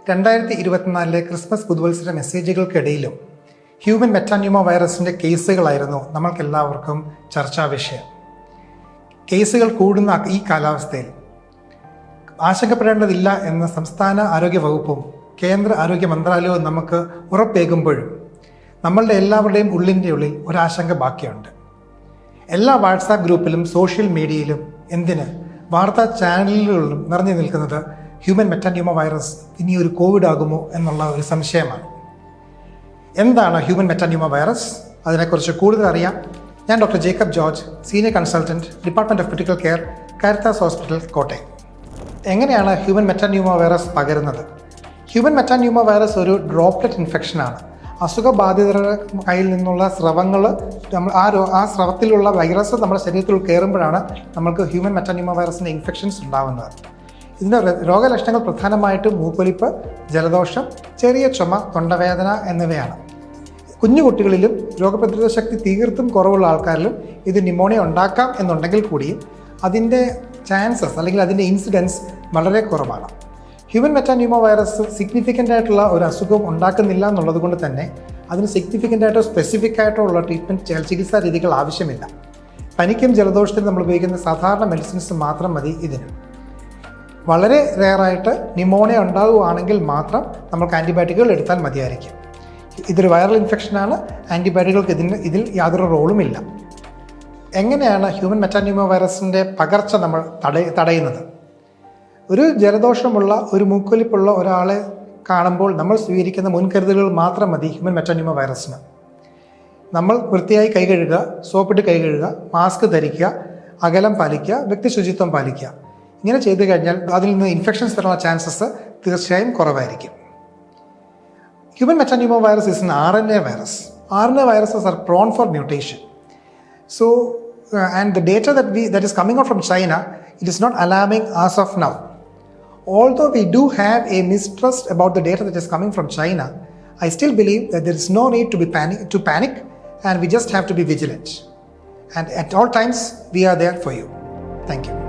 2024 Christmas പുതുവത്സര മെസ്സേജുകൾക്കിടയിലും human മെറ്റാന്യൂമ വൈറസിൻ്റെ കേസുകളായിരുന്നു നമ്മൾക്കെല്ലാവർക്കും ചർച്ചാ വിഷയം. കേസുകൾ കൂടുന്ന ഈ കാലാവസ്ഥയിൽ ആശങ്കപ്പെടേണ്ടതില്ല എന്ന സംസ്ഥാന ആരോഗ്യ വകുപ്പും കേന്ദ്ര ആരോഗ്യ മന്ത്രാലയവും നമുക്ക് ഉറപ്പേകുമ്പോഴും നമ്മളുടെ എല്ലാവരുടെയും ഉള്ളിൻ്റെ ഉള്ളിൽ ഒരാശങ്ക ബാക്കിയുണ്ട്. എല്ലാ വാട്സാപ്പ് ഗ്രൂപ്പിലും സോഷ്യൽ മീഡിയയിലും എന്തിന് വാർത്താ ചാനലുകളിലും നിറഞ്ഞു നിൽക്കുന്നത് ഹ്യൂമൻ മെറ്റാന്യൂമ വൈറസ് ഇനി ഒരു കോവിഡ് ആകുമോ എന്നുള്ള ഒരു സംശയമാണ്. എന്താണ് ഹ്യൂമൻ മെറ്റാന്യൂമ വൈറസ്? അതിനെക്കുറിച്ച് കൂടുതൽ അറിയാം. ഞാൻ doctor Jacob George, senior consultant, department of critical care, Caritas hospital, Kottayam. എങ്ങനെയാണ് ഹ്യൂമൻ മെറ്റാന്യൂമ വൈറസ് പകരുന്നത്? ഹ്യൂമൻ മെറ്റാന്യൂമ വൈറസ് ഒരു ഡ്രോപ്ലെറ്റ് ഇൻഫെക്ഷനാണ്. അസുഖബാധിതരുടെ കയ്യിൽ നിന്നുള്ള സ്രവങ്ങൾ നമ്മൾ ആ സ്രവത്തിലുള്ള വൈറസ് നമ്മുടെ ശരീരത്തിൽ കയറുമ്പോഴാണ് നമ്മൾക്ക് ഹ്യൂമൻ മെറ്റാന്യൂമ വൈറസിൻ്റെ ഇൻഫെക്ഷൻസ് ഉണ്ടാകുന്നത്. ഇതിൻ്റെ രോഗലക്ഷണങ്ങൾ പ്രധാനമായിട്ടും മൂക്കൊലിപ്പ്, ജലദോഷം, ചെറിയ ചുമ, തൊണ്ടവേദന എന്നിവയാണ്. കുഞ്ഞു കുട്ടികളിലും രോഗപ്രതിരോധ ശക്തി തീർത്തും കുറവുള്ള ആൾക്കാരിലും ഇത് ന്യൂമോണിയ ഉണ്ടാക്കാം എന്നുണ്ടെങ്കിൽ കൂടിയും അതിൻ്റെ ചാൻസസ് അല്ലെങ്കിൽ അതിൻ്റെ ഇൻസിഡൻസ് വളരെ കുറവാണ്. ഹ്യൂമൻ മെറ്റാന്യൂമ വൈറസ് സിഗ്നിഫിക്കൻ്റ് ആയിട്ടുള്ള ഒരു അസുഖം ഉണ്ടാക്കുന്നില്ല എന്നുള്ളത് കൊണ്ട് തന്നെ അതിന് സിഗ്നിഫിക്കൻ്റ് ആയിട്ടോ സ്പെസിഫിക് ആയിട്ടോ ഉള്ള ട്രീറ്റ്മെൻറ്റ് ചികിത്സാ രീതികൾ ആവശ്യമില്ല. പനിക്കും ജലദോഷത്തിനും നമ്മൾ ഉപയോഗിക്കുന്ന സാധാരണ മെഡിസിൻസ് മാത്രം മതി ഇതിന്. വളരെ റെയറായിട്ട് ന്യൂമോണിയ ഉണ്ടാവുകയാണെങ്കിൽ മാത്രം നമുക്ക് ആൻറ്റിബയോട്ടിക്കുകൾ എടുത്താൽ മതിയായിരിക്കും. ഇതൊരു വൈറൽ ഇൻഫെക്ഷനാണ്. ആൻറ്റിബയോട്ടിക്കുകൾക്ക് ഇതിൽ യാതൊരു റോളുമില്ല. എങ്ങനെയാണ് ഹ്യൂമൻ മെറ്റാന്യൂമ വൈറസിൻ്റെ പകർച്ച നമ്മൾ തടയുന്നത്? ഒരു ജലദോഷമുള്ള, ഒരു മൂക്കൊലിപ്പുള്ള ഒരാളെ കാണുമ്പോൾ നമ്മൾ സ്വീകരിക്കുന്ന മുൻകരുതലുകൾ മാത്രം മതി ഹ്യൂമൻ മെറ്റാന്യൂമ വൈറസിന്. നമ്മൾ വൃത്തിയായി കൈ കഴുകുക, സോപ്പിട്ട് കൈ കഴുകുക, മാസ്ക് ധരിക്കുക, അകലം പാലിക്കുക, വ്യക്തി ശുചിത്വം പാലിക്കുക. ഇങ്ങനെ ചെയ്തു കഴിഞ്ഞാൽ അതിൽ നിന്ന് ഇൻഫെക്ഷൻസ് വരാനുള്ള ചാൻസസ് തീർച്ചയായും കുറവായിരിക്കും. Human metapneumovirus is an RNA virus. RNA viruses are prone for mutation. So, and the data that is coming out from China, it is not alarming as of now. Although we do have a mistrust about the data that is coming from China, I still believe that there is no need to panic, and we just have to be vigilant. And at all times, we are there for you. Thank you.